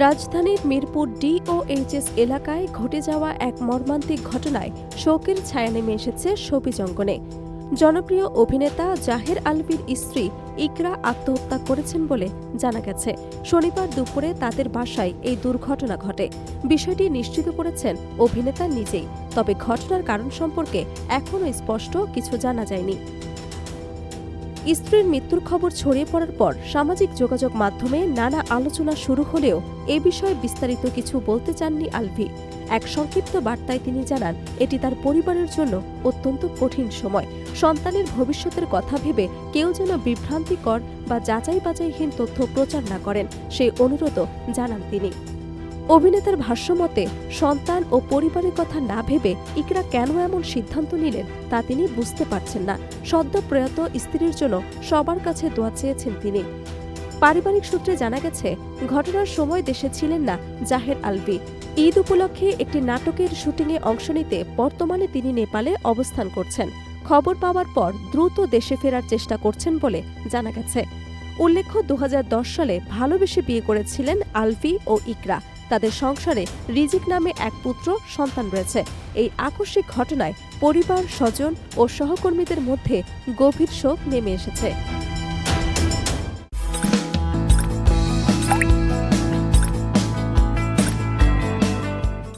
রাজধানীর মিরপুর ডিওএইচএস এলাকায় ঘটে যাওয়া এক মর্মান্তিক ঘটনায় শোকের ছায়া নেমে এসেছে শোবিজ অঙ্গনে। জনপ্রিয় অভিনেতা জাহের আলভীর স্ত্রী ইকরা আত্মহত্যা করেছেন বলে জানা গেছে। শনিবার দুপুরে তাদের বাসায় এই দুর্ঘটনা ঘটে। বিষয়টি নিশ্চিত করেছেন অভিনেতা নিজেই, তবে ঘটনার কারণ সম্পর্কে এখনও স্পষ্ট কিছু জানা যায়নি। স্ত্রীর মৃত্যুর খবর ছড়িয়ে পড়ার পর সামাজিক যোগাযোগ মাধ্যমে নানা আলোচনা শুরু হলেও এ বিষয়ে বিস্তারিত কিছু বলতে চাননি আলভী। এক সংক্ষিপ্ত বার্তায় তিনি জানান, এটি তার পরিবারের জন্য অত্যন্ত কঠিন সময়। সন্তানের ভবিষ্যতের কথা ভেবে কেউ যেন বিভ্রান্তিকর বা যাচাই বাছাইহীন তথ্য প্রচার না করেন, সেই অনুরোধও জানান তিনি। অভিনেতার ভাষ্যমতে, সন্তান ও পরিবারের কথা না ভেবে ইকরা কেন এমন সিদ্ধান্ত নিলেন তা তিনি বুঝতে পারছেন না। সদ্য প্রয়াত স্ত্রীর জন্য সবার কাছে দোয়া চেয়েছেন তিনি। পারিবারিক সূত্রে জানা গেছে, ঘটনার সময় দেশে ছিলেন না জাহের আলভী। ঈদ উপলক্ষে একটি নাটকের শুটিংয়ে অংশ নিতে বর্তমানে তিনি নেপালে অবস্থান করছেন। খবর পাওয়ার পর দ্রুত দেশে ফেরার চেষ্টা করছেন বলে জানা গেছে। উল্লেখ্য, 2010 সালে ভালোবেসে বিয়ে করেছিলেন আলভী ও ইকরা। তাদের সংসারে রিজিক নামে এক পুত্র সন্তান রয়েছে। এই আকস্মিক ঘটনায় পরিবার, স্বজন ও সহকর্মীদের মধ্যে গভীর শোক নেমে এসেছে।